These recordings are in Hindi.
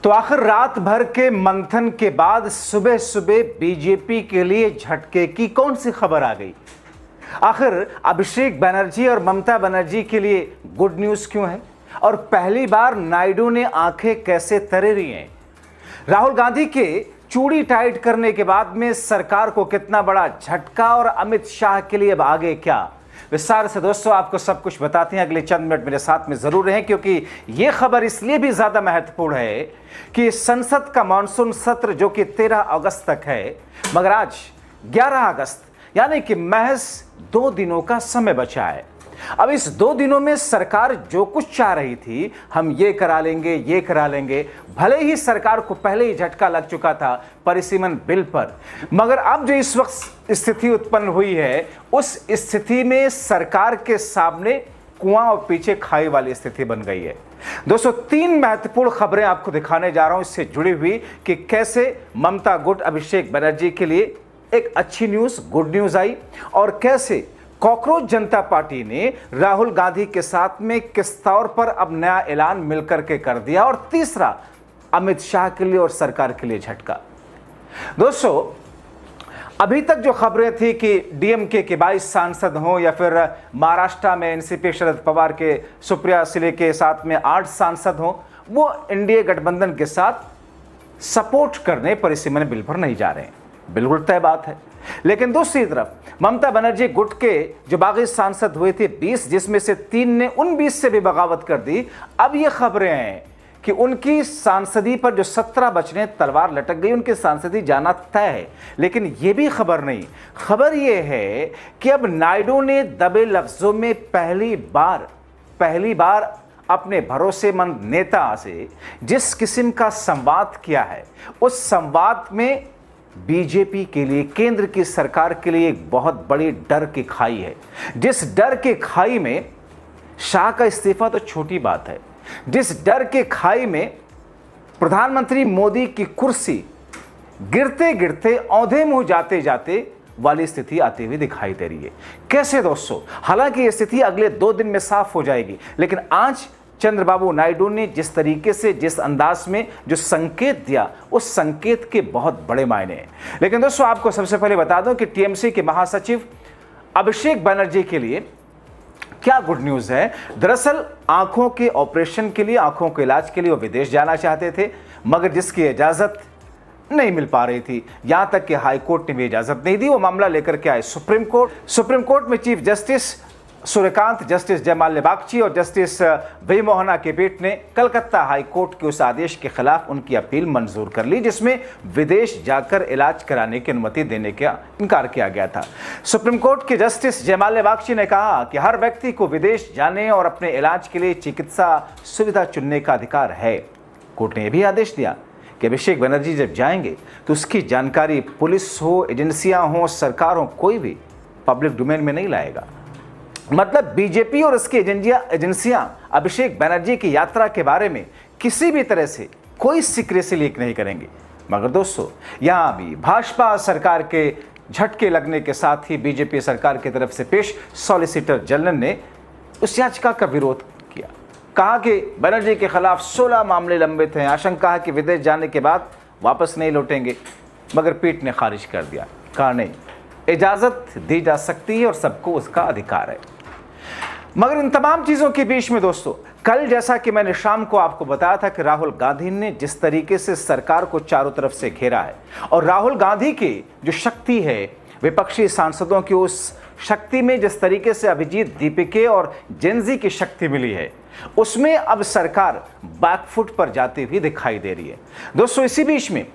तो आखिर रात भर के मंथन के बाद सुबह सुबह बीजेपी के लिए झटके की कौन सी खबर आ गई? आखिर अभिषेक बनर्जी और ममता बनर्जी के लिए गुड न्यूज क्यों है? और पहली बार नायडू ने आंखें कैसे तरे रही हैं? राहुल गांधी के चूड़ी टाइट करने के बाद में सरकार को कितना बड़ा झटका और अमित शाह के लिए अब आगे क्या? विस्तार से दोस्तों आपको सब कुछ बताते हैं। अगले चंद मिनट मेरे साथ में जरूर रहें, क्योंकि यह खबर इसलिए भी ज्यादा महत्वपूर्ण है कि संसद का मानसून सत्र जो कि 13 अगस्त तक है, मगर आज 11 अगस्त यानी कि महज 2 दिनों का समय बचा है। अब इस 2 दिनों में सरकार जो कुछ चाह रही थी, हम ये करा लेंगे, भले ही सरकार को पहले ही झटका लग चुका था परिसीमन बिल पर, मगर अब जो इस वक्त स्थिति उत्पन्न हुई है, उस स्थिति में सरकार के सामने कुआं और पीछे खाई वाली स्थिति बन गई है। दोस्तों 3 महत्वपूर्ण खबरें आपको दिखाने जा रहा हूं इससे जुड़ी हुई कि कैसे ममता गुट अभिषेक बनर्जी के लिए एक अच्छी न्यूज, गुड न्यूज आई, और कैसे कॉकरोच जनता पार्टी ने राहुल गांधी के साथ में किस तौर पर अब नया ऐलान मिलकर के कर दिया, और तीसरा अमित शाह के लिए और सरकार के लिए झटका। दोस्तों अभी तक जो खबरें थी कि डीएमके के 22 सांसद हों या फिर महाराष्ट्र में एनसीपी शरद पवार के सुप्रिया सुले के साथ में 8 सांसद हों, वो एनडीए गठबंधन के साथ सपोर्ट करने परिसीमन बिल पर नहीं जा रहे हैं, बिल्कुल तय बात है। लेकिन दूसरी तरफ ममता बनर्जी गुट के जो बागी सांसद हुए थे 20, जिसमें से 3 ने उन 20 से भी बगावत कर दी। अब ये खबरें हैं कि उनकी सांसदी पर जो 17 बचने तलवार लटक गई, उनकी सांसदी जाना तय है। लेकिन ये भी खबर नहीं, खबर ये है कि अब नायडू ने दबे लफ्जों में पहली बार अपने भरोसेमंद नेता से जिस किस्म का संवाद किया है, उस संवाद में बीजेपी के लिए, केंद्र की सरकार के लिए एक बहुत बड़ी डर की खाई है। जिस डर के खाई में शाह का इस्तीफा तो छोटी बात है, जिस डर के खाई में प्रधानमंत्री मोदी की कुर्सी गिरते गिरते औंधे मुंह जाते जाते वाली स्थिति आती हुई दिखाई दे रही है। कैसे दोस्तों? हालांकि यह स्थिति अगले 2 दिन में साफ हो जाएगी, लेकिन आज चंद्रबाबू नायडू ने जिस तरीके से, जिस अंदाज में जो संकेत दिया, उस संकेत के बहुत बड़े मायने हैं। लेकिन दोस्तों आपको सबसे पहले बता दूं कि टीएमसी के महासचिव अभिषेक बनर्जी के लिए क्या गुड न्यूज है। दरअसल आंखों के ऑपरेशन के लिए, आंखों के इलाज के लिए वो विदेश जाना चाहते थे, मगर जिसकी इजाजत नहीं मिल पा रही थी। यहां तक कि हाई कोर्ट ने भी इजाजत नहीं दी। वो मामला लेकर के आए सुप्रीम कोर्ट में चीफ जस्टिस सूर्यकांत, जस्टिस जयमाल लिबागची और जस्टिस वी मोहना की पीठ ने कलकत्ता हाई कोर्ट के उस आदेश के खिलाफ उनकी अपील मंजूर कर ली, जिसमें विदेश जाकर इलाज कराने की अनुमति देने का इनकार किया गया था। सुप्रीम कोर्ट के जस्टिस जयमाल लिबागची ने कहा कि हर व्यक्ति को विदेश जाने और अपने इलाज के लिए चिकित्सा सुविधा चुनने का अधिकार है। कोर्ट ने यह भी आदेश दिया कि अभिषेक बनर्जी जब जाएंगे तो उसकी जानकारी पुलिस हो, एजेंसियां हो, सरकार हो, कोई भी पब्लिक डोमेन में नहीं लाएगा। मतलब बीजेपी और इसकी एजेंसियां अभिषेक बनर्जी की यात्रा के बारे में किसी भी तरह से कोई सीक्रेसी लीक नहीं करेंगे। मगर दोस्तों यहां भी भाजपा सरकार के झटके लगने के साथ ही बीजेपी सरकार की तरफ से पेश सॉलिसिटर जनरल ने उस याचिका का विरोध किया। कहा कि बनर्जी के खिलाफ 16 मामले लंबित हैं, आशंका है कि विदेश जाने के बाद वापस नहीं लौटेंगे, मगर पीठ ने खारिज कर दिया। कहा नहीं, इजाजत दी जा सकती है और सबको उसका अधिकार है। मगर इन तमाम चीजों के बीच में दोस्तों, कल जैसा कि मैंने शाम को आपको बताया था कि राहुल गांधी ने जिस तरीके से सरकार को चारों तरफ से घेरा है, और राहुल गांधी की जो शक्ति है, विपक्षी सांसदों की उस शक्ति में जिस तरीके से अभिजीत दीपिके और जेनजी की शक्ति मिली है, उसमें अब सरकार बैकफुट पर जाती हुई दिखाई दे रही है। दोस्तों इसी बीच में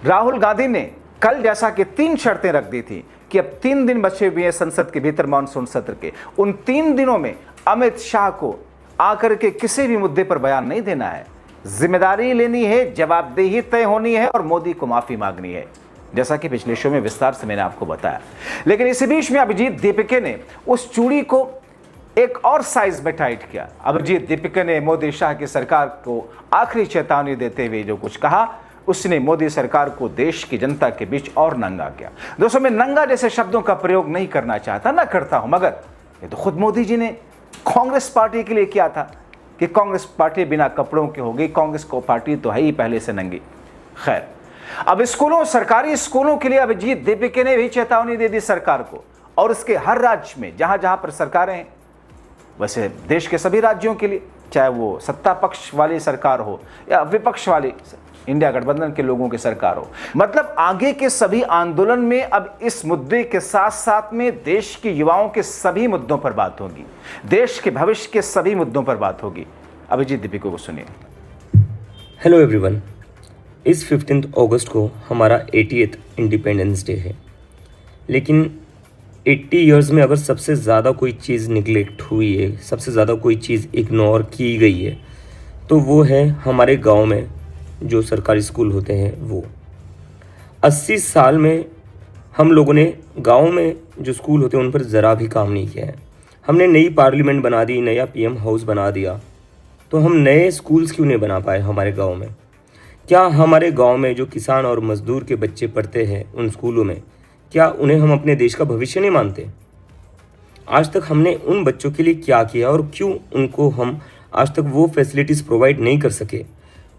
राहुल गांधी ने कल जैसा कि 3 शर्तें रख दी थी कि अब 3 दिन बचे हुए हैं संसद के भीतर मानसून सत्र के, उन 3 दिनों में अमित शाह को आकर के किसी भी मुद्दे पर बयान नहीं देना है, जिम्मेदारी लेनी है, जवाबदेही तय होनी है और मोदी को माफी मांगनी है, जैसा कि पिछले शो में विस्तार से मैंने आपको बताया। लेकिन इसी बीच में अभिजीत दीपिके ने उस चूड़ी को एक और साइज में टाइट किया। अभिजीत दीपिके ने मोदी शाह की सरकार को आखिरी चेतावनी देते हुए जो कुछ कहा, उसने मोदी सरकार को देश की जनता के बीच और नंगा किया। दोस्तों मैं नंगा जैसे शब्दों का प्रयोग नहीं करना चाहता, ना करता हूं, मगर ये तो खुद मोदी जी ने कांग्रेस पार्टी के लिए किया था। कि कांग्रेस पार्टी बिना कपड़ों की होगी, कांग्रेस को पार्टी तो है ही पहले से नंगी। खैर, अब स्कूलों, सरकारी स्कूलों के लिए अभिजीत दीपिके ने भी चेतावनी दे दी सरकार को, और इसके हर राज्य में जहां जहां पर सरकारें हैं, वैसे देश के सभी राज्यों के लिए, चाहे वो सत्ता पक्ष वाली सरकार हो या विपक्ष वाली इंडिया गठबंधन के लोगों की सरकार हो, मतलब आगे के सभी आंदोलन में अब इस मुद्दे के साथ साथ में देश के युवाओं के सभी मुद्दों पर बात होगी, देश के भविष्य के सभी मुद्दों पर बात होगी। अभिजीत दीपिका को सुनिए। हेलो एवरीवन, इस 15 अगस्त को हमारा 80th इंडिपेंडेंस डे है, लेकिन 80 इयर्स में अगर सबसे ज़्यादा कोई चीज़ निगलेक्ट हुई है, सबसे ज़्यादा कोई चीज़ इग्नोर की गई है, तो वो है हमारे गांव में जो सरकारी स्कूल होते हैं वो। 80 साल में हम लोगों ने गांव में जो स्कूल होते हैं उन पर ज़रा भी काम नहीं किया है। हमने नई पार्लियामेंट बना दी, नया पीएम हाउस बना दिया, तो हम नए स्कूल्स क्यों नहीं बना पाए हमारे गांव में? क्या हमारे गांव में जो किसान और मज़दूर के बच्चे पढ़ते हैं उन स्कूलों में, क्या उन्हें हम अपने देश का भविष्य नहीं मानते? आज तक हमने उन बच्चों के लिए क्या किया और क्यों उनको हम आज तक वो फैसिलिटीज़ प्रोवाइड नहीं कर सके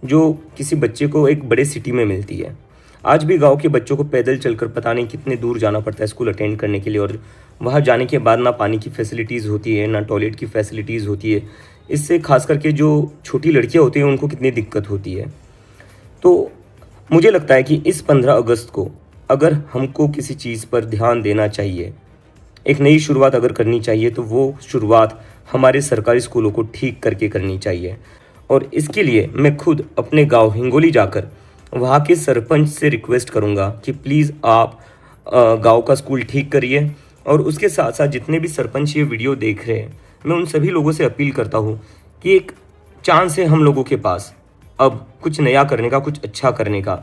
जो किसी बच्चे को एक बड़े सिटी में मिलती है? आज भी गांव के बच्चों को पैदल चलकर पता नहीं कितने दूर जाना पड़ता है स्कूल अटेंड करने के लिए, और वहां जाने के बाद ना पानी की फैसिलिटीज़ होती है, ना टॉयलेट की फैसिलिटीज़ होती है। इससे खास करके जो छोटी लड़कियां होती हैं उनको कितनी दिक्कत होती है। तो मुझे लगता है कि इस 15 अगस्त को अगर हमको किसी चीज़ पर ध्यान देना चाहिए, एक नई शुरुआत अगर करनी चाहिए, तो वो शुरुआत हमारे सरकारी स्कूलों को ठीक करके करनी चाहिए। और इसके लिए मैं खुद अपने गांव हिंगोली जाकर वहाँ के सरपंच से रिक्वेस्ट करूँगा कि प्लीज़ आप गांव का स्कूल ठीक करिए। और उसके साथ साथ जितने भी सरपंच ये वीडियो देख रहे हैं, मैं उन सभी लोगों से अपील करता हूँ कि एक चांस है हम लोगों के पास अब कुछ नया करने का, कुछ अच्छा करने का,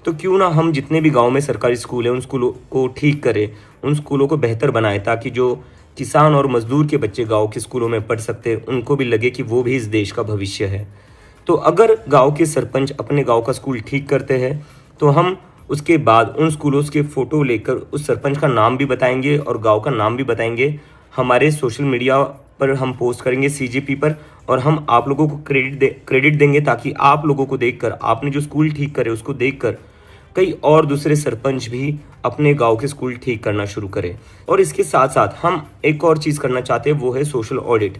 तो क्यों ना हम जितने भी गांव में सरकारी स्कूल हैं उन स्कूलों को ठीक करें, उन स्कूलों को बेहतर बनाएं, ताकि जो किसान और मजदूर के बच्चे गांव के स्कूलों में पढ़ सकते हैं, उनको भी लगे कि वो भी इस देश का भविष्य है। तो अगर गांव के सरपंच अपने गांव का स्कूल ठीक करते हैं, तो हम उसके बाद उन स्कूलों के फ़ोटो लेकर उस सरपंच का नाम भी बताएंगे और गांव का नाम भी बताएंगे, हमारे सोशल मीडिया पर हम पोस्ट करेंगे CGP पर, और हम आप लोगों को क्रेडिट देंगे, ताकि आप लोगों को देखकर, आपने जो स्कूल ठीक करे उसको देखकर कई और दूसरे सरपंच भी अपने गांव के स्कूल ठीक करना शुरू करें। और इसके साथ साथ हम एक और चीज़ करना चाहते हैं, वो है सोशल ऑडिट।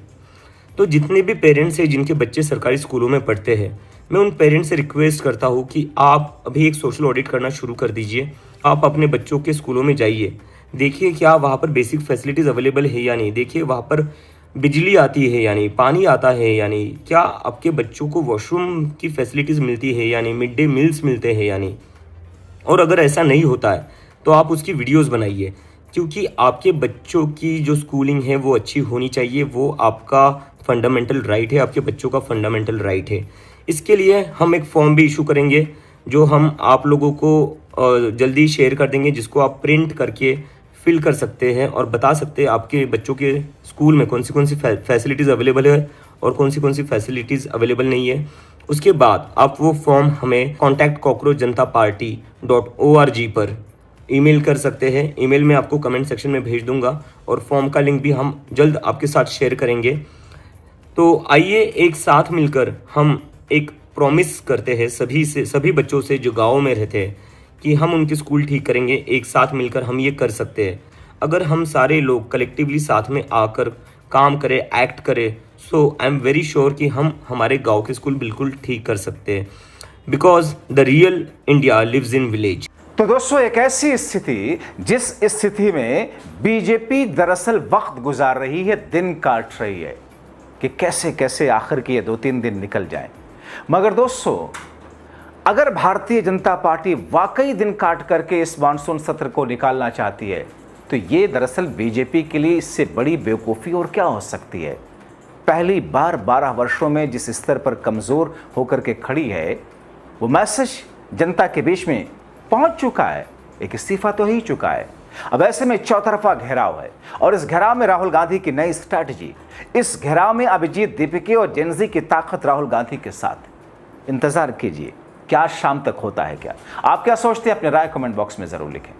तो जितने भी पेरेंट्स हैं जिनके बच्चे सरकारी स्कूलों में पढ़ते हैं, मैं उन पेरेंट्स से रिक्वेस्ट करता हूँ कि आप अभी एक सोशल ऑडिट करना शुरू कर दीजिए। आप अपने बच्चों के स्कूलों में जाइए, देखिए क्या वहाँ पर बेसिक फैसिलिटीज़ अवेलेबल है या नहीं, देखिए वहाँ पर बिजली आती है या नहीं, पानी आता है या नहीं, क्या आपके बच्चों को वॉशरूम की फैसिलिटीज़ मिलती है या नहीं, मिड डे मील्स मिलते हैं या नहीं। और अगर ऐसा नहीं होता है तो आप उसकी वीडियोस बनाइए, क्योंकि आपके बच्चों की जो स्कूलिंग है वो अच्छी होनी चाहिए। वो आपका फंडामेंटल राइट है, आपके बच्चों का फंडामेंटल राइट है। इसके लिए हम एक फॉर्म भी इशू करेंगे जो हम आप लोगों को जल्दी शेयर कर देंगे, जिसको आप प्रिंट करके फिल कर सकते हैं और बता सकते हैं आपके बच्चों के स्कूल में कौन सी फैसिलिटीज़ अवेलेबल है और कौन सी फैसिलिटीज़ अवेलेबल नहीं है। उसके बाद आप वो फॉर्म हमें contact@cockroachjantaparty.org पर ईमेल कर सकते हैं। ईमेल में आपको कमेंट सेक्शन में भेज दूंगा, और फॉर्म का लिंक भी हम जल्द आपके साथ शेयर करेंगे। तो आइए एक साथ मिलकर हम एक प्रॉमिस करते हैं सभी बच्चों से जो गाँव में रहते हैं, कि हम उनके स्कूल ठीक करेंगे। एक साथ मिलकर हम ये कर सकते हैं। अगर हम सारे लोग कलेक्टिवली साथ में आकर काम करें, एक्ट करें, सो आई एम वेरी श्योर कि हम हमारे गांव के स्कूल बिल्कुल ठीक कर सकते हैं, because the real India lives in village. तो दोस्तों, एक ऐसी स्थिति जिस स्थिति में बीजेपी दरअसल वक्त गुजार रही है, दिन काट रही है कि कैसे कैसे आखिर के ये 2-3 दिन निकल जाएं। मगर दोस्तों, अगर भारतीय जनता पार्टी वाकई दिन काट करके इस मानसून सत्र को निकालना चाहती है, तो ये दरअसल बीजेपी के लिए इससे बड़ी बेवकूफ़ी और क्या हो सकती है। पहली बार 12 वर्षों में जिस स्तर पर कमज़ोर होकर के खड़ी है, वो मैसेज जनता के बीच में पहुंच चुका है, एक इस्तीफा तो ही चुका है। अब ऐसे में चौतरफा घेराव है, और इस घेराव में राहुल गांधी की नई स्ट्रैटेजी, इस घेराव में अभिजीत दीपिके और जेनजी की ताकत राहुल गांधी के साथ। इंतजार कीजिए क्या शाम तक होता है क्या। आप क्या सोचते हैं, अपने राय कमेंट बॉक्स में जरूर लिखें।